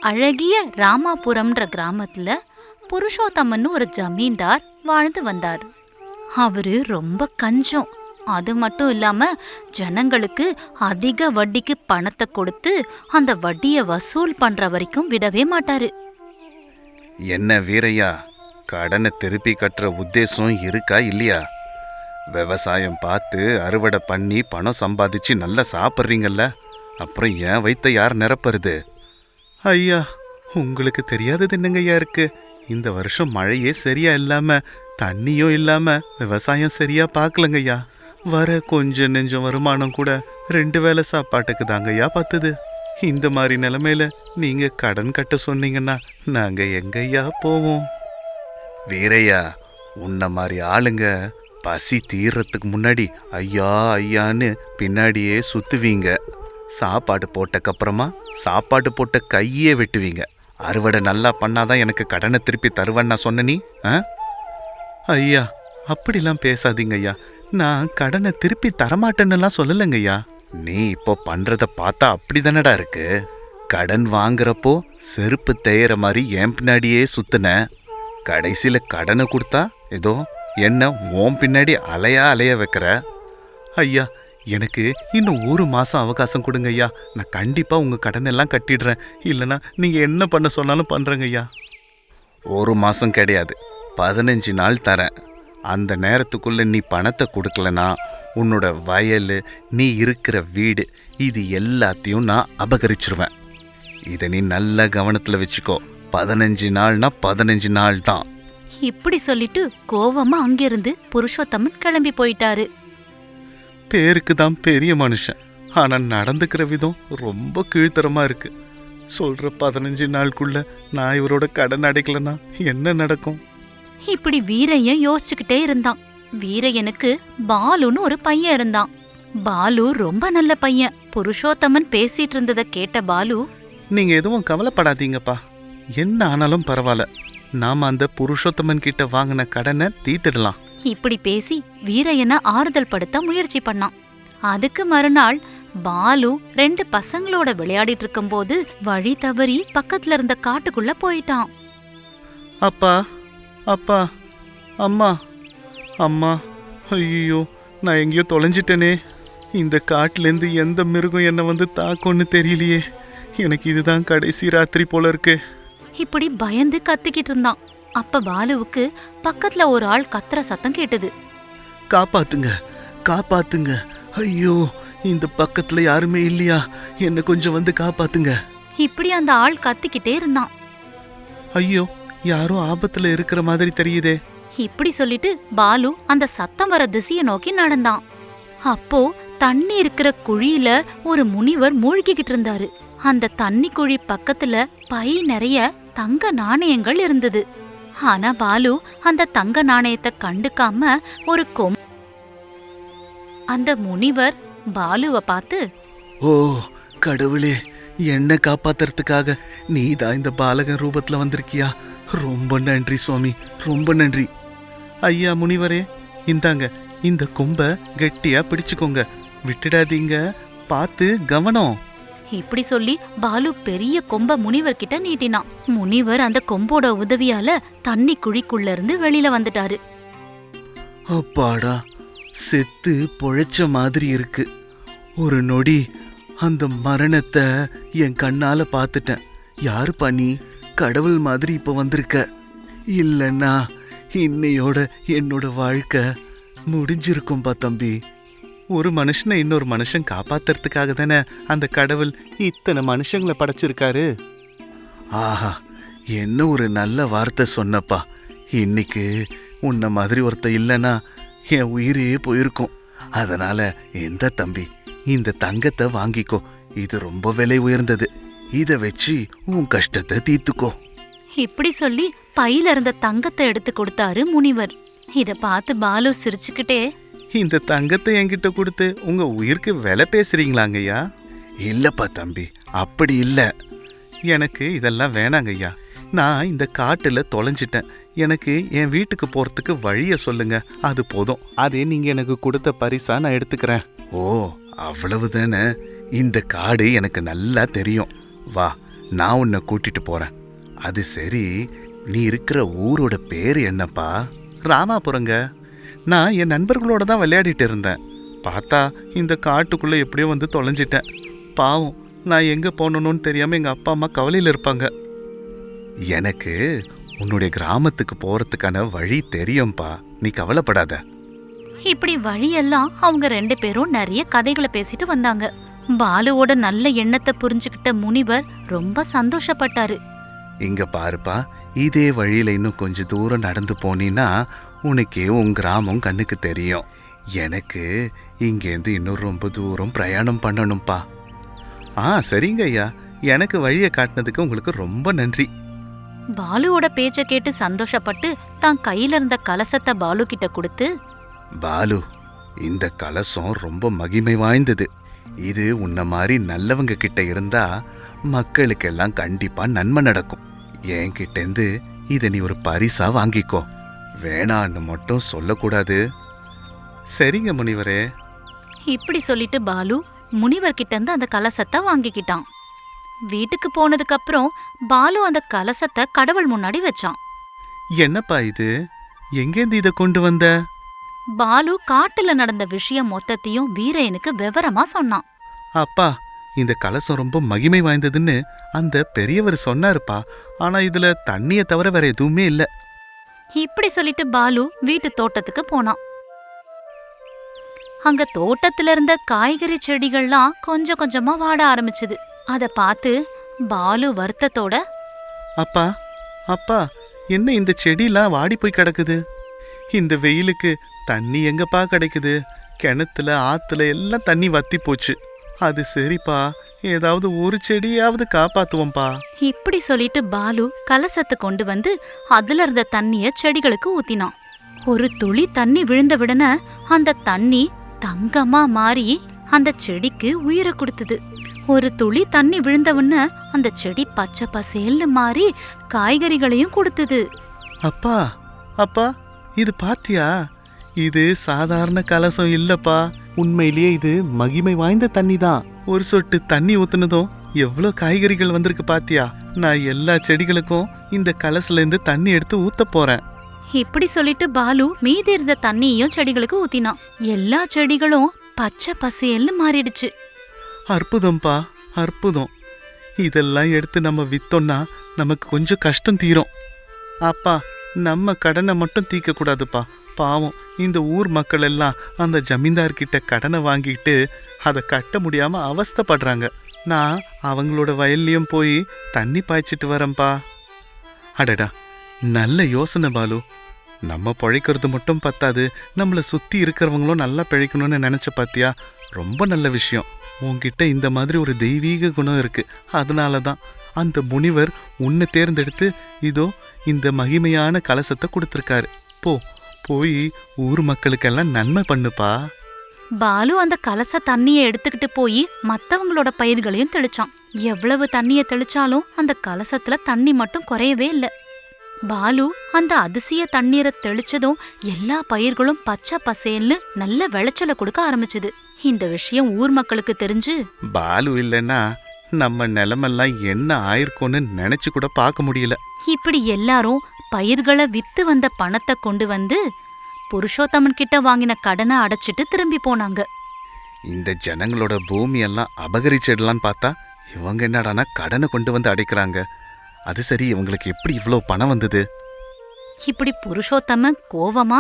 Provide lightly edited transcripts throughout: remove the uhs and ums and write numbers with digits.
அழகிய ராமாபுரம்ன்ற கிராமத்துல புருஷோத்தமன் ஒரு ஜமீன்தார் வாழ்ந்து வந்தார். அவரு ரொம்ப கஞ்சம். அது மட்டும் இல்லாம ஜனங்களுக்கு அதிக வட்டிக்கு பணத்தை கொடுத்து அந்த வட்டியை வசூல் பண்ற வரைக்கும் விடவே மாட்டாரு. என்ன வீரையா, கடனை திருப்பி கட்டுற உத்தேசம் இருக்கா இல்லையா? விவசாயம் பார்த்து அறுவடை பண்ணி பணம் சம்பாதிச்சு நல்லா சாப்பிட்றீங்கல்ல, அப்புறம் ஏன் வைத்த யார் நிரப்புறது? ஐயா, உங்களுக்கு தெரியாதது என்னங்கய்யா இருக்கு? இந்த வருஷம் மழையே சரியா இல்லாம தண்ணியும் இல்லாம விவசாயம் சரியா பார்க்கலங்கய்யா. வர கொஞ்சம் நெஞ்சம் வருமானம் கூட 2 வேளை சாப்பாட்டுக்கு தாங்கய்யா பத்துது. இந்த மாதிரி நிலைமையில நீங்க கடன் கட்ட சொன்னீங்கன்னா நாங்க எங்கய்யா போவோம்? வீரையா, உன்ன மாதிரி ஆளுங்க பசி தீர்றதுக்கு முன்னாடி ஐயா ஐயான்னு பின்னாடியே சுத்துவீங்க. சாப்பாடு போட்டக்கப்புறமா சாப்பாடு போட்ட கையே வெட்டுவீங்க. அறுவடை நல்லா பண்ணாதான் எனக்கு கடனை திருப்பி தருவேன்னா சொன்ன நீ? ஐயா, அப்படிலாம் பேசாதீங்க ஐயா. நான் கடனை திருப்பி தரமாட்டேன்னுலாம் சொல்லலைங்க ஐயா. நீ இப்போ பண்றத பார்த்தா அப்படிதானடா இருக்கு. கடன் வாங்குறப்போ செருப்பு தேயிற மாதிரி என் பின்னாடியே சுத்துன. கடைசியில கடனை கொடுத்தா ஏதோ என்ன ஓம் பின்னாடி அலைய வைக்கிற. ஐயா, எனக்கு இன்னும் 1 மாசம் அவகாசம் கொடுங்க ஐயா. நான் கண்டிப்பா உங்க கடன் எல்லாம் கட்டிடுறேன். இல்லைன்னா நீங்க என்ன பண்ண சொன்னாலும் பண்றேங்க ஐயா. 1 மாசம் கிடையாது, 15 நாள் தரேன். அந்த நேரத்துக்குள்ள நீ பணத்தை கொடுக்கலனா உன்னோட வயல், நீ இருக்கிற வீடு, இது எல்லாத்தையும் நான் அபகரிச்சிருவேன். இதை நீ நல்ல கவனத்துல வச்சுக்கோ. 15 நாள்னா 15 நாள் தான். இப்படி சொல்லிட்டு கோவமா அங்கிருந்து புருஷோத்தமன் கிளம்பி போயிட்டாரு. பேருக்கு தான் பெரிய மனுஷன், ஆனா நடந்துக்கிற விதம் ரொம்ப கீழ்த்தரமா இருக்கு. சொல்ற 15 நாளுக்குள்ள நான் இவரோட கடன் அடைக்கலனா என்ன நடக்கும்? இப்படி வீரையன் யோசிச்சுக்கிட்டே இருந்தான். வீரையனுக்கு பாலுன்னு ஒரு பையன் இருந்தான். பாலு ரொம்ப நல்ல பையன். புருஷோத்தமன் பேசிட்டு இருந்ததை கேட்ட பாலு, நீங்க எதுவும் கவலைப்படாதீங்கப்பா, என்ன ஆனாலும் பரவாயில்ல. நாம அந்த புருஷோத்தமன் கிட்ட வாங்கின கடனை தீர்த்திடலாம். இப்படி பேசி வீரையனை ஆறுதல் படுத்த முயற்சி பண்ணான். அதுக்கு மறுநாள் பாலு 2 பசங்களோட விளையாடிட்டு இருக்கும்போது வழி தவறி பக்கத்துல இருந்த காட்டுக்குள்ள போயிட்டான். அப்பா, அப்பா, அம்மா, அம்மா, ஐயோ, நான் எங்கேயோ தொலைஞ்சிட்டேனே. இந்த காட்டிலேருந்து எந்த மிருகம் என்னை வந்து தாக்கும்னு தெரியலையே. எனக்கு இதுதான் கடைசி ராத்திரி போல இருக்கு. இப்படி பயந்து கத்திக்கிட்டு இருந்தான். அப்ப பாலுவுக்கு பக்கத்துல ஒரு ஆள் கத்துற சத்தம் கேட்டது. காப்பாத்துங்க, காப்பாத்துங்க, ஐயோ, இந்த பக்கத்துல யாருமே இல்லையா? என்ன கொஞ்சம் வந்து காப்பாத்துங்க. இப்படி அந்த ஆள் கத்திக்கிட்டே இருந்தான். ஐயோ, யாரோ ஆபத்துல இருக்கிற மாதிரி தெரியுதே. இப்படி சொல்லிட்டு பாலு அந்த சத்தம் வர திசையை நோக்கி நடந்தான். அப்போ தண்ணி இருக்கிற குழியில ஒரு முனிவர் மூழ்கிக்கிட்டு இருந்தாரு. அந்த தண்ணி குழி பக்கத்துல பை நிறைய தங்க நாணயங்கள் இருந்தது. ஆனா பாலு அந்த தங்க நாணயத்தை கண்டுக்காம ஒரு அந்த முனிவர் பாலுவை பார்த்து, ஓ கடவுளே, என்ன காப்பாத்துறதுக்காக நீ தான் இந்த பாலகன் ரூபத்துல வந்திருக்கியா? ரொம்ப நன்றி சுவாமி, ரொம்ப நன்றி. ஐயா முனிவரே, இந்தாங்க, இந்த கொம்ப கெட்டியா பிடிச்சுக்கோங்க, விட்டுடாதீங்க, பார்த்து கவனம். இப்படி சொல்லி பாலு பெரிய கொம்ப முனிவர் கிட்ட நீட்டினான். முனிவர் அந்த கொம்போட உதவியால தண்ணி குழிக்குள்ள இருந்து வெளியில வந்துட்டாரு. அப்பாடா, செத்து பொழைச்ச மாதிரி இருக்கு. ஒரு நொடி அந்த மரணத்தை என் கண்ணால பார்த்துட்டேன். யாரு பண்ணி கடவுள் மாதிரி இப்ப வந்திருக்க. இல்லைன்னா இன்னையோட என்னோட வாழ்க்கை முடிஞ்சிருக்கும்பா தம்பி. ஒரு மனுஷனை இன்னொரு மனுஷன் காப்பாத்துறதுக்காக தானே அந்த கடவுள் இத்தனை மனுஷங்களை படைச்சிருக்காரு. ஆஹா, என்ன ஒரு நல்ல வார்த்தை சொன்னப்பா. இன்னைக்கு உன்ன மாதிரி ஒருத்த இல்லைன்னா என் உயிரே போயிருக்கும். அதனால எந்த தம்பி, இந்த தங்கத்தை வாங்கிக்கோ, இது ரொம்ப விலை உயர்ந்தது. இத வச்சு உன் கஷ்டத்தை தீர்த்துக்கோ. இப்படி சொல்லி பையில இருந்த தங்கத்தை எடுத்து கொடுத்தாரு முனிவர். இத பார்த்து பாலு சிரிச்சுக்கிட்டே, இந்த தங்கத்தை என்கிட்ட கொடுத்து உங்க உயிருக்கு விலை பேசுறீங்களாங்கய்யா? இல்லப்பா தம்பி, அப்படி இல்ல. எனக்கு இதெல்லாம் வேணாங்கய்யா. நான் இந்த காட்டுல தொலைஞ்சிட்டேன். எனக்கு என் வீட்டுக்கு போறதுக்கு வழிய சொல்லுங்க, அது போதும். அதே நீங்க எனக்கு கொடுத்த பரிசா நான் எடுத்துக்கிறேன். ஓ, அவ்வளவுதானே? இந்த காடு எனக்கு நல்லா தெரியும். வா, நான் உன்னை கூட்டிட்டு போறேன். அது சரி, நீ இருக்கிற ஊரோட பேரு என்னப்பா? ராமாபுரங்க. நான் என் நண்பர்களோட தான் விளையாடிட்டு இருந்தேன். பார்த்தா இந்த காட்டுக்குள்ள எப்படியோ வந்து தொலைஞ்சிட்டேன். பாவம், நான் எங்க போனணும்னு தெரியாம எங்க அப்பா அம்மா கவலையில இருப்பாங்க. எனக்கு உன்னுடைய கிராமத்துக்கு போறதுக்கான வழி தெரியும்பா, நீ கவலைப்படாத. இப்படி வழியெல்லாம் அவங்க 2 பேரும் நிறைய கதைகளை பேசிட்டு வந்தாங்க. பாலுவோட நல்ல எண்ணத்தை புரிஞ்சுக்கிட்ட முனிவர் ரொம்ப சந்தோஷப்பட்டாரு. இங்க பாருப்பா, இதே வழியில இன்னும் கொஞ்ச தூரம் நடந்து போனீன்னா உனக்கே உன் கிராமம் கண்ணுக்கு தெரியும். எனக்கு இங்கேருந்து இன்னும் ரொம்ப தூரம் பிரயாணம் பண்ணணும்ப்பா. சரிங்க ஐயா, எனக்கு வழியை காட்டினதுக்கு உங்களுக்கு ரொம்ப நன்றி. பாலுவோட பேச்ச கேட்டு சந்தோஷப்பட்டு தான் கையில இருந்த கலசத்தை பாலு கிட்ட கொடுத்து, பாலு, இந்த கலசம் ரொம்ப மகிமை வாய்ந்தது. இது உன்ன மாதிரி நல்லவங்க கிட்ட இருந்தா மக்களுக்கெல்லாம் கண்டிப்பா நன்மை நடக்கும். என்கிட்டேந்து இதை நீ ஒரு பரிசா வாங்கிக்கோ. வேணான்னு மட்டும் சொல்லக்கூடாது. சரிங்க முனிவரே. இப்படி சொல்லிட்டு பாலு முனிவர்கிட்ட இருந்து அந்த கலசத்தை வாங்கிக்கிட்டான். வீட்டுக்கு போனதுக்கு அப்புறம் பாலு அந்த கலசத்தை கடவுள் முன்னாடி வச்சான். என்னப்பா இது? எங்கேந்து இதை கொண்டு வந்த? பாலு காட்டுல நடந்த விஷயம் மொத்தத்தையும் வீரையனுக்கு விவரமா சொன்னான். அப்பா, இந்த கலசம் ரொம்ப மகிமை வாய்ந்ததுன்னு அந்த பெரியவர் சொன்னாருப்பா. ஆனா இதுல தண்ணியை தவிர வேற எதுவுமே இல்ல. இப்படி சொல்லிட்டு பாலு வீட்டு தோட்டத்துக்கு போனான். அங்க தோட்டத்துல இருந்த காய்கறி செடிகள்லாம் கொஞ்சம் கொஞ்சமா வாட ஆரம்பிச்சுது. அத பார்த்து பாலு வருத்தத்தோட, அப்பா அப்பா, என்ன இந்த செடிலாம் வாடி போய் கிடக்குது? இந்த வெயிலுக்கு தண்ணி எங்கப்பா கிடைக்குது? கிணத்துல ஆத்துல எல்லாம் தண்ணி வத்தி போச்சு. அது சரிப்பா, ஏதாவது ஒரு செடியாவது காப்பாத்துவோம்பா. இப்படி சொல்லிட்டு பாலு கலசத்தை கொண்டு வந்து அதுல இருந்த தண்ணிய செடிகளுக்கு ஊத்தினான். ஒரு துளி தண்ணி விழுந்த விடன அந்த தண்ணி தங்கமா மாறி அந்த செடிக்கு உயிரை கொடுத்தது. ஒரு துளி தண்ணி விழுந்தவன அந்த செடி பச்சை பசேல்னு மாறி காய்கறிகளையும் கொடுத்தது. அப்பா அப்பா, இது பாத்தியா? இது சாதாரண கலசம் இல்லப்பா. உண்மையிலேயே இது மகிமை வாய்ந்த தண்ணி தான். ஒரு சொட்டு தண்ணி ஊத்துனதும் எவ்வளவு காய்கறிகள் வந்திருக்கு பாத்தியா? நான் எல்லா செடிகளுக்கும் இந்த கலசல இருந்து தண்ணி எடுத்து ஊத்த போறேன். இப்படி சொல்லிட்டு பாலு மீதி இருந்த தண்ணியையும் செடிகளுக்கு ஊத்தினான். எல்லா செடிகளும் பச்சை பசேல்னு மாறிடுச்சு. அற்புதம்பா, அற்புதம். இதெல்லாம் எடுத்து நம்ம வித்தோம்னா நமக்கு கொஞ்சம் கஷ்டம் தீரும். அப்பா, நம்ம கடனை மட்டும் தீர்க்க கூடாதுப்பா. பாவம், இந்த ஊர் மக்கள் எல்லாம் அந்த ஜமீன்தார்கிட்ட கடனை வாங்கிட்டு அதை கட்ட முடியாம அவஸ்தைப்படுறாங்க. நான் அவங்களோட வயல்லையும் போய் தண்ணி பாய்ச்சிட்டு வரேன்ப்பா. அடடா, நல்ல யோசனை பாலு. நம்ம பிழைக்கிறது மட்டும் பத்தாது, நம்மளை சுத்தி இருக்கிறவங்களும் நல்லா பிழைக்கணும்னு நினைச்ச பாத்தியா? ரொம்ப நல்ல விஷயம். உன்கிட்ட இந்த மாதிரி ஒரு தெய்வீக குணம் இருக்கு. அதனாலதான் அந்த முனிவர் உன்னை தேர்ந்தெடுத்து இதோ இந்த மகிமையான கலசத்தை கொடுத்திருக்காரு. போய் ஊர் மக்களுக்கெல்லாம் நன்மை பண்ணுப்பா. பாலு அந்த கலச தண்ணியை எடுத்துக்கிட்டு போய் மத்தவங்களோட பயிர்களையும் தெளிச்சான். எவ்வளவு தண்ணியை தெளிச்சாலும் அந்த கலசத்துல தண்ணி மட்டும் குறையவே இல்ல. பாலு அந்த அதிசய தண்ணீரை தெளிச்சதும் எல்லா பயிர்களும் பச்சை பசேல்னு நல்ல விளைச்சலை கொடுக்க ஆரம்பிச்சுது. இந்த விஷயம் ஊர் மக்களுக்கு தெரிஞ்சு, பாலு இல்லைன்னா நம்ம நிலமெல்லாம் என்ன ஆயிருக்கும்னு நினைச்சு கூட பார்க்க முடியல. இப்படி எல்லாரும் பயிர்களை வித்து வந்த பணத்தை கொண்டு வந்து புருஷோத்தமன் கிட்ட வாங்கின கடனை அடைச்சிட்டு திரும்பி போனாங்க. இந்த ஜனங்களோட பூமியெல்லாம் அபகரிச்சிடலான்னு பார்த்தா இவங்க என்னடானா கடனை கொண்டு வந்து அடைக்கிறாங்க. அது சரி, இவங்களுக்கு எப்படி இவ்வளோ பணம் வந்தது? இப்படி புருஷோத்தமன் கோவமா,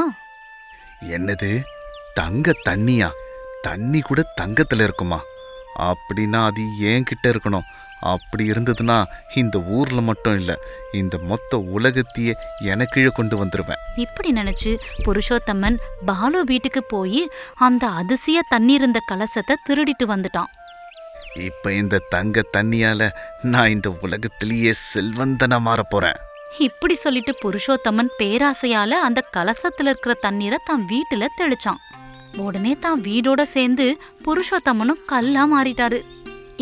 என்னது தங்க தண்ணியா? தண்ணி கூட தங்கத்துல இருக்குமா? அப்படின்னா அது என்கிட்ட இருக்கணும். அப்படி இருந்ததுன்னா இந்த ஊர்ல மட்டும் இல்ல, இந்த மொத்த உலகத்தையே எனக்கீழே கொண்டு வந்துருவேன். இப்படி நினைச்சு புருஷோத்தமன் பாலு வீட்டுக்கு போய் அந்த அதிசய தண்ணீர் இருந்த கலசத்தை திருடிட்டு வந்துட்டான். இப்ப இந்த தங்க தண்ணியால நான் இந்த உலகத்திலேயே செல்வந்தனா மாற போறேன். இப்படி சொல்லிட்டு புருஷோத்தமன் பேராசையால அந்த கலசத்துல இருக்கிற தண்ணீரை தான் வீட்டுல தெளிச்சான். உடனே தான் வீடோட சேர்ந்து புருஷோத்தமனும் கல்லா மாறிட்டாரு.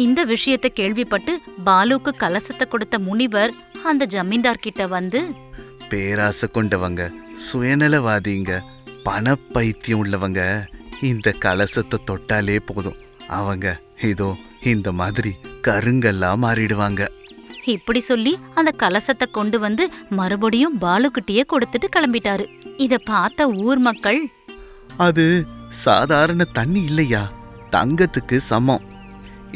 இந்த விஷயத்தை கேள்விப்பட்டு பாலுக்கு கலசத்தை கொடுத்த முனிவர் அந்த ஜமீன்தார் கிட்ட வந்து, பேராசை கொண்டவங்க, சுயநலவாதிங்க, பண பைத்தியம் உள்ளவங்க இந்த கலசத்தை தொட்டாலே போதும், அவங்க இதோ இந்த மாதிரி கருங்கல்லா மாறிடுவாங்க. இப்படி சொல்லி அந்த கலசத்தை கொண்டு வந்து மறுபடியும் பாலுக்கிட்டயே கொடுத்துட்டு கிளம்பிட்டாரு. இத பார்த்த ஊர் மக்கள், அது சாதாரண தண்ணி இல்லையா, தங்கத்துக்கு சமம்.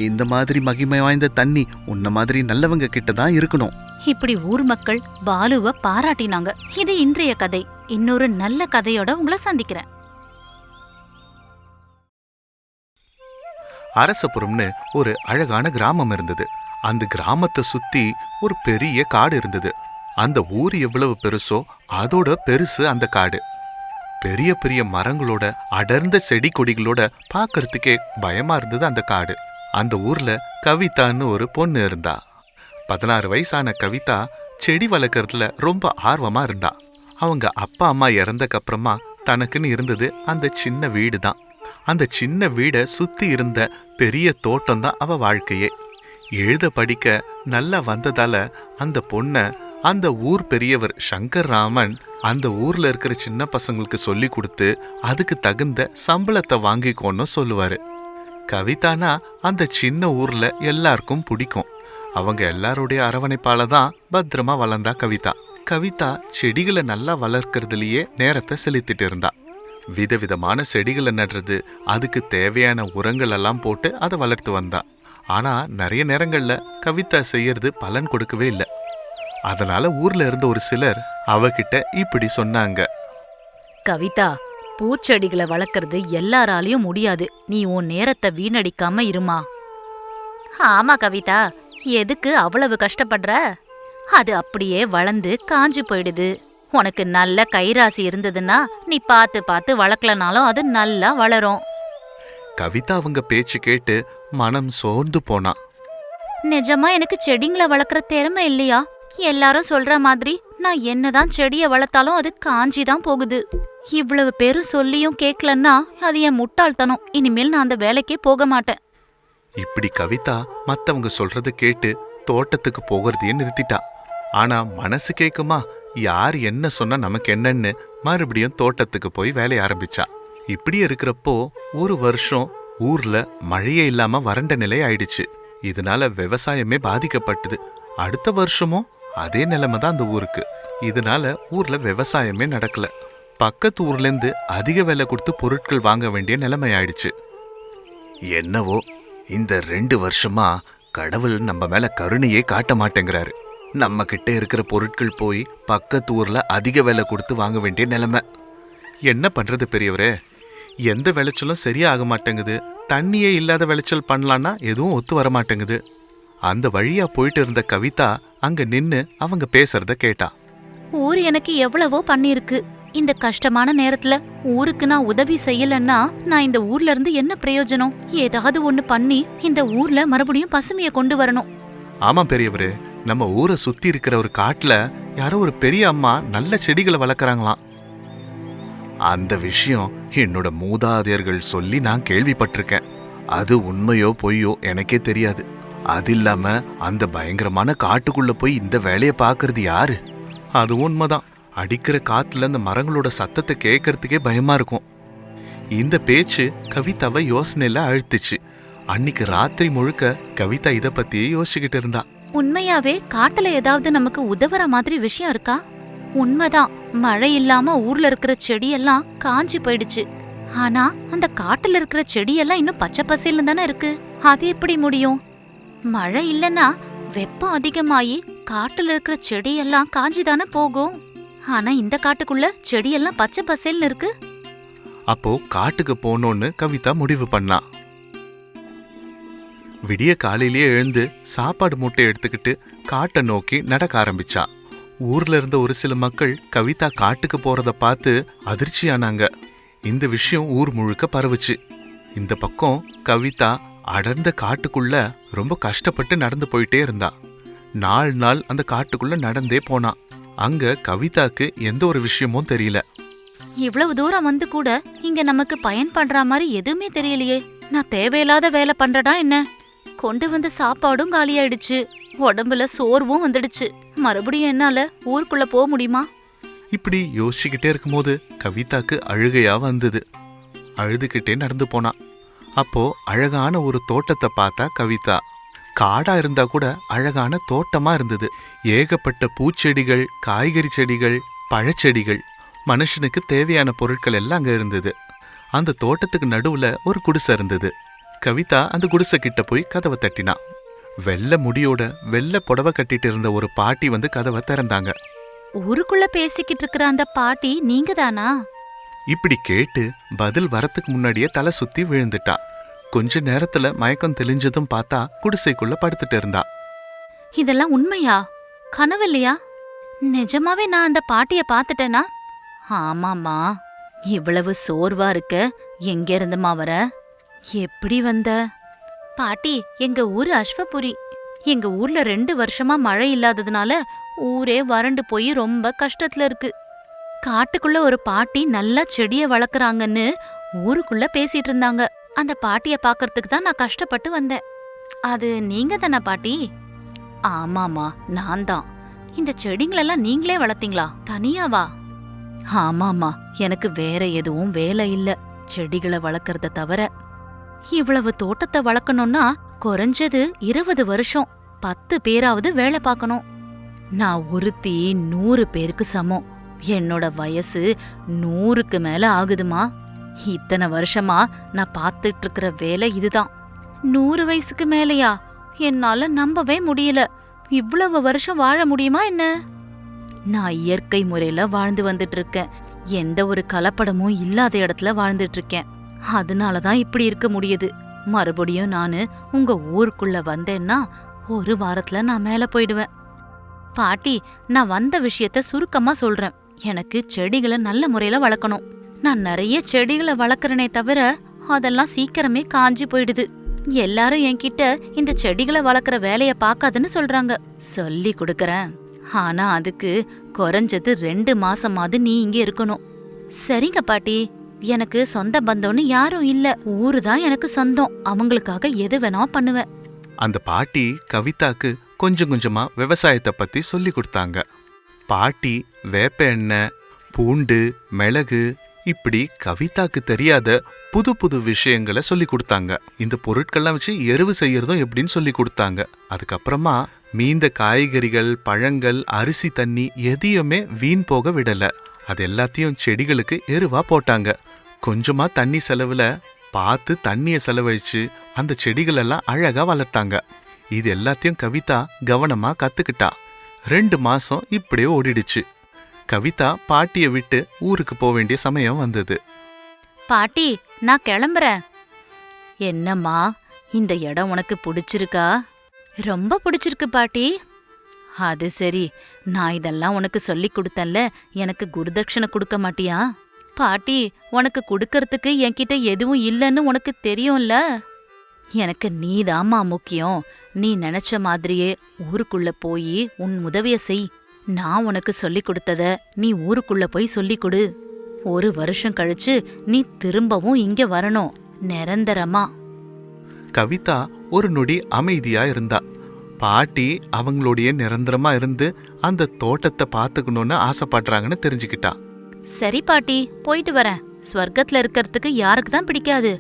இந்த மாதிரி மகிமை வாய்ந்த தண்ணி உன்ன மாதிரி நல்லவங்க கிட்ட தான் இருக்கணும். இப்படி ஊர் மக்கள் பாலுவ பாராட்டினாங்க. இது இன்றைய கதை. இன்னொரு நல்ல கதையோட உங்களை சந்திக்கிறேன். அரசபுரம்னு ஒரு அழகான கிராமம் இருந்தது. அந்த கிராமத்தை சுத்தி ஒரு பெரிய காடு இருந்தது. அந்த ஊர் எவ்வளவு பெருசோ அதோட பெருசு அந்த காடு. பெரிய பெரிய மரங்களோட அடர்ந்த செடி கொடிகளோட பார்க்கறதுக்கே பயமா இருந்தது அந்த காடு. அந்த ஊர்ல கவிதான்னு ஒரு பொண்ணு இருந்தா. 16 வயசான கவிதா செடி வளர்க்கறதுல ரொம்ப ஆர்வமா இருந்தா. அவங்க அப்பா அம்மா இறந்தக்கப்புறமா தனக்குன்னு இருந்தது அந்த சின்ன வீடு தான். அந்த சின்ன வீடை சுத்தி இருந்த பெரிய தோட்டம் தான் அவ வாழ்க்கையே. எழுத படிக்க நல்லா வந்ததால அந்த பொண்ண அந்த ஊர் பெரியவர் சங்கர் ராமன் அந்த ஊர்ல இருக்கிற சின்ன பசங்களுக்கு சொல்லி கொடுத்து அதுக்கு தகுந்த சம்பளத்தை வாங்கிக்கோன்னு சொல்லுவாரு. கவிதானா அந்த சின்ன ஊர்ல எல்லாருக்கும் பிடிக்கும். அவங்க எல்லாருடைய அரவணைப்பால தான் பத்திரமா வளர்ந்தா கவிதா. கவிதா செடிகளை நல்லா வளர்க்கறதுலயே நேரத்தை செலுத்திட்டு இருந்தா. விதவிதமான செடிகளை நடுறது, அதுக்கு தேவையான உரங்கள் எல்லாம் போட்டு அதை வளர்த்து வந்தா. ஆனா நிறைய நேரங்கள்ல கவிதா செய்யறது பலன் கொடுக்கவே இல்லை. அதனால ஊர்ல இருந்த ஒரு சிலர் அவகிட்ட இப்படி சொன்னாங்க, கவிதா, பூச்செடிகளை வளர்க்கறது எல்லாராலையும் முடியாது. நீ உன் நேரத்தை வீணடிக்காம இருமா. ஆமா கவிதா, எதுக்கு அவ்வளவு கஷ்டப்படுற? அது அப்படியே வளர்ந்து காஞ்சு போயிடுது. உனக்கு நல்ல கைராசி இருந்ததுன்னா நீ பார்த்து பார்த்து வளர்க்கலனாலும் அது நல்லா வளரும். கவிதா அவங்க பேச்சு கேட்டு மனம் சோர்ந்து போனா. நிஜமா எனக்கு செடிங்களை வளர்க்குற திறமை இல்லையா? எல்லாரும் சொல்ற மாதிரி நான் என்னதான் செடியை வளர்த்தாலும் அது காஞ்சிதான் போகுது. இவ்வளவு பேரும் சொல்லியும் கேட்கலன்னா அது என் முட்டாள்தனம். இனிமேல் நான் அந்த வேலைக்கே போக மாட்டேன். இப்படி கவிதா மத்தவங்க சொல்றத கேட்டு தோட்டத்துக்கு போகிறதையே நிறுத்திட்டா. ஆனா மனசு கேக்குமா? யார் என்ன சொன்னா நமக்கு என்னன்னு மறுபடியும் தோட்டத்துக்கு போய் வேலைய ஆரம்பிச்சா. இப்படி இருக்கிறப்போ ஒரு வருஷம் ஊர்ல மழையே இல்லாம வறண்ட நிலை ஆயிடுச்சு. இதனால விவசாயமே பாதிக்கப்பட்டது. அடுத்த வருஷமும் அதே நிலைமை தான் அந்த ஊருக்கு. இதனால ஊர்ல விவசாயமே நடக்கல. பக்கத்து ஊர்ல இருந்து அதிக விலை கொடுத்து பொருட்கள் வாங்க வேண்டிய நிலைமை ஆயிடுச்சு. என்னவோ இந்த 2 வருஷமா கடவுள் நம்ம மேல கருணையே காட்ட மாட்டேங்கிறாரு. நம்ம கிட்ட இருக்கிற பொருட்கள் போய் பக்கத்து ஊர்ல அதிக விலை கொடுத்து வாங்க வேண்டிய நிலைமை. என்ன பண்றது பெரியவரே? எந்த விளைச்சலும் சரியாக மாட்டேங்குது. தண்ணியே இல்லாத விளைச்சல் பண்ணலான்னா எதுவும் ஒத்து வர மாட்டேங்குது. அந்த வழியா போயிட்டு இருந்த கவிதா அங்க நின்னு அவங்க பேசுறத கேட்டா. ஊர் எனக்கு எவ்வளவோ பண்ணிருக்கு. இந்த கஷ்டமான நேரத்துல ஊருக்கு நான் உதவி செய்யலன்னா நான் இந்த ஊர்ல இருந்து என்ன பிரயோஜனம்? ஏதாவது ஒண்ணு பண்ணி இந்த ஊர்ல மறுபடியும் பசுமைய கொண்டு வரணும். ஆமா பெரியவரே, நம்ம ஊரை சுத்தி இருக்கிற ஒரு காட்டுல யாரோ ஒரு பெரிய அம்மா நல்ல செடிகளை வளர்க்கறாங்களாம். அந்த விஷயம் என்னோட மூதாதையர்கள் சொல்லி நான் கேள்விப்பட்டிருக்கேன். அது உண்மையோ பொய்யோ எனக்கே தெரியாது. அது இல்லாம அந்த பயங்கரமான காட்டுக்குள்ள போய் இந்த வேலையை பாக்குறது யாரு? அது உண்மைதான். அடிக்கிற காத்துல அந்த மரங்களோட சத்தத்தை கேட்கறதுக்கே பயமா இருக்கும். இந்த பேச்சு கவிதாவை யோசனையில அழுத்துச்சு. அன்னைக்கு ராத்திரி முழுக்க கவிதா இத பத்தியே யோசிச்சுக்கிட்டு இருந்தா. உண்மையாவே காட்டுல ஏதாவது நமக்கு உதவுற மாதிரி விஷயம் இருக்கா? உண்மைதான், மழை இல்லாம ஊர்ல இருக்கிற செடியெல்லாம் காஞ்சி போயிடுச்சு. ஆனா அந்த காட்டுல இருக்கிற செடியெல்லாம் இன்னும் பச்சை பசேல்னு தானே இருக்கு. அது எப்படி முடியும்? மழை இல்லைன்னா வெப்பம் அதிகமாயி காட்டுல இருக்கிற செடியெல்லாம் காஞ்சிதானே போகும். ஆனா இந்த காட்டுக்குள்ள செடியெல்லாம் பச்சை பசேல்னு இருக்கு. அப்போ காட்டுக்கு போனோன்னு கவிதா முடிவு பண்ணா. விடிய காலையிலேயே எழுந்து சாப்பாடு மூட்டை எடுத்துக்கிட்டு காட்டை நோக்கி நடக்க ஆரம்பிச்சா. ஊர்ல இருந்த ஒரு சில மக்கள் கவிதா காட்டுக்கு போறத பார்த்து அதிர்ச்சியானாங்க. இந்த விஷயம் ஊர் முழுக்க பரவுச்சு. இந்த பக்கம் கவிதா அடர்ந்த காட்டுக்குள்ள ரொம்ப கஷ்டப்பட்டு நடந்து போயிட்டே இருந்தா. நாள் அந்த காட்டுக்குள்ள நடந்தே போனா. அங்க கவிதாக்கு எந்த ஒரு விஷயமும் தெரியல. இவ்வளவு தூரம் வந்து கூட இங்க நமக்கு பயன்படுற மாதிரி எதுவுமே தெரியலையே. நான் தேவையில்லாத வேலை பண்றடா என்ன? கொண்டு வந்த சாப்பாடும் காலியாயிடுச்சு. உடம்புல சோர்வும் வந்துடுச்சு. மறுபடியும் என்னால ஊருக்குள்ள போக முடியுமா? இப்படி யோசிச்சுக்கிட்டே இருக்கும்போது கவிதாக்கு அழுகையா வந்தது. அழுதுகிட்டே நடந்து போனா. அப்போ அழகான ஒரு தோட்டத்தை பார்த்தா கவிதா. காடா இருந்தா கூட அழகான தோட்டமா இருந்தது. ஏகப்பட்ட பூச்செடிகள், காய்கறி செடிகள், பழச்செடிகள், மனுஷனுக்கு தேவையான பொருட்கள் எல்லாம் அங்க இருந்தது. அந்த தோட்டத்துக்கு நடுவுல ஒரு குடிசை இருந்தது. கவிதா அந்த குடிசை கிட்ட போய் கதவை தட்டினா. வெள்ளை முடியோட வெள்ளை புடவை கட்டிட்டு இருந்த ஒரு பாட்டி வந்து கதவை திறந்தாங்க. ஊருக்குள்ள பேசிக்கிட்டு இருக்கிற அந்த பாட்டி நீங்க தானா? இப்படி கேட்டு பதில் வரத்துக்கு முன்னாடியே தலை சுத்தி விழுந்துட்டா. கொஞ்ச நேரத்துல மயக்கம் தெளிஞ்சதும் பார்த்தா குடிசைக்குள்ள படுத்துட்டு இருந்தா. இதெல்லாம் உண்மையா? கனவு இல்லையா? நிஜமாவே நான் அந்த பாட்டிய பாத்துட்டேனா? ஆமாமா. இவ்வளவு சோர்வா இருக்க எங்க இருந்துமா வர? எப்படி வந்த? பாட்டி, எங்க ஊரு அஸ்வபுரி. எங்க ஊர்ல 2 வருஷமா மழை இல்லாததுனால ஊரே வறண்டு போய் ரொம்ப கஷ்டத்துல இருக்கு. காட்டுக்குள்ள ஒரு பாட்டி நல்லா செடிய வளர்க்குறாங்கன்னு ஊருக்குள்ள பேசிட்டு இருந்தாங்க. அந்த பாட்டிய பாக்கறதுக்கு தான் நான் கஷ்டப்பட்டு வந்தேன். அது நீங்க தானே பாட்டி? ஆமாமா, நான் தான். இந்த செடிங்களெல்லாம் நீங்களே வளர்த்தீங்களா? தனியாவா? ஆமாமா, எனக்கு வேற எதுவும் வேலை இல்ல செடிகளை வளர்க்கறத தவிர. இவ்வளவு தோட்டத்தை வளர்க்கணும்னா குறைஞ்சது 20 வருஷம் 10 பேராவது வேலை பார்க்கணும். நான் ஒருத்தி 100 பேருக்கு சமம். என்னோட வயசு 100க்கு மேல ஆகுதுமா. இத்தனை வருஷமா நான் பார்த்துட்டு இருக்கிற வேலை இதுதான். 100 வயசுக்கு மேலையா? என்னால நம்பவே முடியல. இவ்வளவு வருஷம் வாழ முடியுமா என்ன? நான் இயற்கை முறையில வாழ்ந்து வந்துட்டு இருக்கேன். எந்த ஒரு கலப்படமும் இல்லாத இடத்துல வாழ்ந்துட்டு இருக்கேன். அதனாலதான் இப்படி இருக்க முடியுது. மறுபடியும் நானு உங்க ஊருக்குள்ள வந்தேன்னா 1 வாரத்துல நான் மேல போயிடுவேன். பாட்டி, நான் வந்த விஷயத்த சுருக்கமா சொல்றேன். எனக்கு செடிகளை நல்ல முறையில வளர்க்கணும். நான் நிறைய செடிகளை வளர்க்கறனே தவிர அதெல்லாம் சீக்கிரமே காஞ்சி போயிடுது. எல்லாரும் என்கிட்ட இந்த செடிகளை வளர்க்குற வேலைய பார்க்காதுன்னு சொல்றாங்க. சொல்லி கொடுக்கறேன். ஆனா அதுக்கு குறைஞ்சது 2 மாசமாவது நீ இங்க இருக்கணும். சரிங்க பாட்டி. எனக்கு சொந்த பந்தம்னு யாரும் இல்ல. ஊரு தான் எனக்கு சொந்தம். அவங்களுக்காக எது வேணா பண்ணுவேன். அந்த பாட்டி கவிதாக்கு கொஞ்சம் கொஞ்சமா விவசாயத்தை பத்தி சொல்லி கொடுத்தாங்க. பாட்டி வேப்ப எண்ணெய், பூண்டு, மிளகு, இப்படி கவிதாக்கு தெரியாத புது புது விஷயங்களை சொல்லி கொடுத்தாங்க. இந்த பொருட்கள்லாம் வச்சு எருவு செய்யறதும் எப்படின்னு சொல்லி கொடுத்தாங்க. அதுக்கப்புறமா மீந்த காய்கறிகள், பழங்கள், அரிசி, தண்ணி எதையுமே வீண் போக விடல. அது எல்லாத்தையும் செடிகளுக்கு எருவா போட்டாங்க. கொஞ்சமா தண்ணி செலவுல பார்த்து தண்ணிய செலவழிச்சு அந்த செடிகள் எல்லாம் அழகா வளர்த்தாங்க. இது எல்லாத்தையும் கவிதா கவனமா கத்துக்கிட்டா. 2 மாசம் இப்படியே ஓடிடுச்சு. கவிதா பாட்டிய விட்டு ஊருக்கு போக வேண்டிய சமயம் வந்தது. பாட்டி, நான் கிளம்புறேன். என்னம்மா, இந்த இடம் உனக்கு பிடிச்சிருக்கா? ரொம்ப பிடிச்சிருக்கு பாட்டி. அது சரி, நான் இதெல்லாம் உனக்கு சொல்லி கொடுத்தேன்ல, எனக்கு குருதட்சணை கொடுக்க மாட்டியா? பாட்டி, உனக்கு கொடுக்கறதுக்கு என்கிட்ட எதுவும் இல்லைன்னு உனக்கு தெரியும்ல. எனக்கு நீதாம்மா முக்கியம். நீ நினைச்ச மாதிரியே ஊருக்குள்ள போய் உன் உதவிய செய். நான் உனக்கு சொல்லி கொடுத்தத நீ ஊருக்குள்ள போய் சொல்லி கொடு. 1 வருஷம் கழிச்சு நீ திரும்பவும் இங்க வரணும், நிரந்தரமா. கவிதா ஒரு நொடி அமைதியா இருந்தா. பாட்டி அவங்களுடைய நிரந்தரமா இருந்து அந்த தோட்டத்தை பார்த்துக்கணும்னு ஆசைப்படுறாங்கன்னு தெரிஞ்சுக்கிட்டா. சரி பாட்டி, போயிட்டு வரேன். ஸ்வர்க்கத்துல இருக்கிறதுக்கு யாருக்கு தான் பிடிக்காது?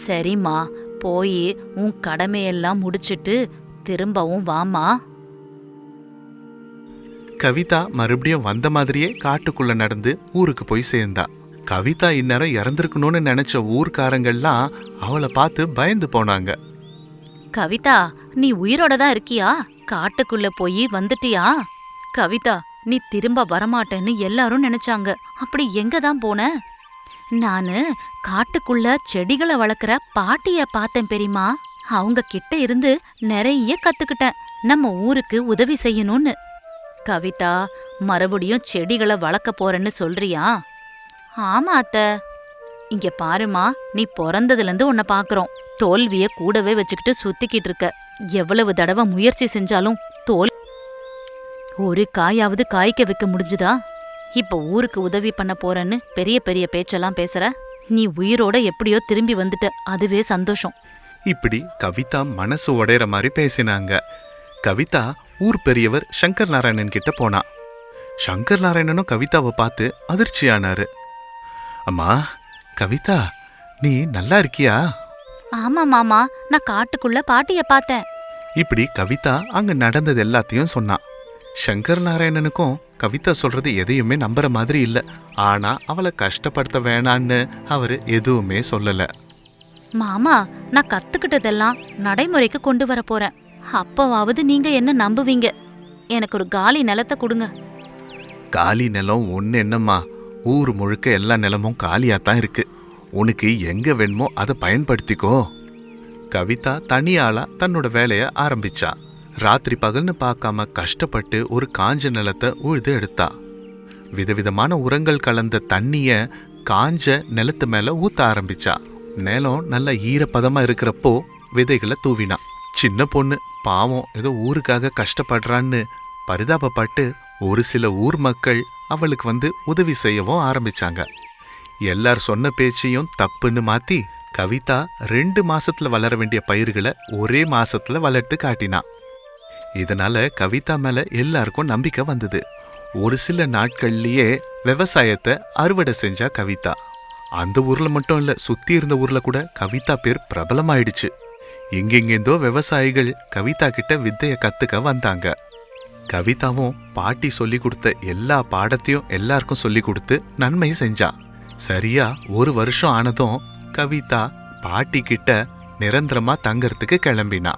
சரிம்மா, போய் உன் கடமையெல்லாம் முடிச்சிட்டு திரும்பவும் வாமா. கவிதா மறுபடியும் வந்த மாதிரியே காட்டுக்குள்ள நடந்து ஊருக்கு போய் சேர்ந்தா. கவிதா இந்நேரம் இறந்திருக்கணும்னு நினைச்ச ஊர்க்காரங்கள்லாம் அவளை பார்த்து பயந்து போனாங்க. கவிதா, நீ உயிரோட தான் இருக்கியா? காட்டுக்குள்ள போய் வந்துட்டியா? கவிதா, நீ திரும்ப வரமாட்டேன்னு எல்லாரும் நினைச்சாங்க. அப்படி எங்க தான் போன? நானு காட்டுக்குள்ள செடிகளை வளர்க்குற பாட்டிய பார்த்தேன் பெரியமா. அவங்க கிட்ட இருந்து நிறைய கத்துக்கிட்டேன், நம்ம ஊருக்கு உதவி செய்யணும்னு. கவிதா, மறுபடியும் செடிகளை வளர்க்க போறேன்னு சொல்றியா? ஆமா அத்த. இங்க பாருமா, நீ பிறந்ததுலேருந்து உன்னை பாக்குறோம். தோல்விய கூடவே வச்சுக்கிட்டு சுத்திக்கிட்டு இருக்க. எவ்வளவு தடவை முயற்சி செஞ்சாலும் ஒரு காயாவது காய்க்க வைக்க முடிஞ்சுதா? இப்ப ஊருக்கு உதவி பண்ண போறேன்னு பெரிய பெரிய பேச்செல்லாம் பேசுற. நீ உயிரோட எப்படியோ திரும்பி வந்துட்ட, அதுவே சந்தோஷம். இப்படி கவிதா மனசு உடையற மாதிரி பேசினாங்க. கவிதா ஊர் பெரியவர் சங்கர் நாராயணன் கிட்ட போனா. சங்கர் நாராயணனும் கவிதாவை பார்த்து அதிர்ச்சியானாரு. அம்மா கவிதா, நீ நல்லா இருக்கியா? ஆமா மாமா, நான் காட்டுக்குள்ள பாட்டிய பார்த்தேன். இப்படி கவிதா அங்க நடந்தது எல்லாத்தையும் சொன்னான். சங்கர் நாராயணனுக்கும் கவிதா சொல்றது எதையுமே நம்புற மாதிரி இல்ல. ஆனா அவளை கஷ்டப்படுத்த வேணான்னு அவரு எதுவுமே சொல்லல. மாமா, நான் கத்துக்கிட்டதெல்லாம் நடைமுறைக்கு கொண்டு வர போறேன். அப்பவாவது நீங்க என்ன நம்புவீங்க. எனக்கு ஒரு காலி நிலத்தை கொடுங்க. காலி நிலம் ஒன்னு என்னம்மா, ஊர் முழுக்க எல்லா நிலமும் காலியாத்தான் இருக்கு. உனக்கு எங்க வேணுமோ அதை பயன்படுத்திக்கோ. கவிதா தனியாளா தன்னோட வேலைய ஆரம்பிச்சா. ராத்திரி பகல்னு பார்க்காம கஷ்டப்பட்டு ஒரு காஞ்ச நிலத்தை உழுது எடுத்தா. விதவிதமான உரங்கள் கலந்த தண்ணிய காஞ்ச நிலத்து மேல ஊத்த ஆரம்பிச்சா. நிலம் நல்ல ஈரப்பதமா இருக்கிறப்போ விதைகளை தூவினா. சின்ன பொண்ணு பாவம் ஏதோ ஊருக்காக கஷ்டப்படுறான்னு பரிதாபப்பட்டு ஒரு சில ஊர் மக்கள் அவளுக்கு உதவி செய்யவும் ஆரம்பிச்சாங்க. எல்லார் சொன்ன பேச்சையும் தப்புன்னு மாத்தி கவிதா 2 மாசத்துல வளர வேண்டிய பயிர்களை ஒரே மாசத்துல வளர்த்து காட்டினா. இதனால கவிதா மேல எல்லாருக்கும் நம்பிக்கை வந்தது. ஒரு சில நாட்கள்லயே விவசாயத்தை அறுவடை செஞ்சா கவிதா. அந்த ஊர்ல மட்டும் இல்ல, சுத்தி இருந்த ஊர்ல கூட கவிதா பேர் பிரபலமாயிடுச்சு. எங்கெங்கேந்தோ விவசாயிகள் கவிதா கிட்ட வித்தைய கத்துக்க வந்தாங்க. கவிதாவும் பாட்டி சொல்லி கொடுத்த எல்லா பாடத்தையும் எல்லாருக்கும் சொல்லி கொடுத்து நன்மை செஞ்சா. சரியா 1 வருஷம் ஆனதும் கவிதா பாட்டி கிட்ட நிரந்தரமா தங்கறதுக்கு கிளம்பினா.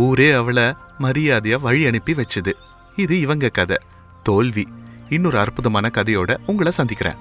ஊரே அவளை மரியாதையா வழி அனுப்பி வச்சுது. இது இவங்க கதை. தோல்வி. இன்னொரு அற்புதமான கதையோட உங்களை சந்திக்கிறேன்.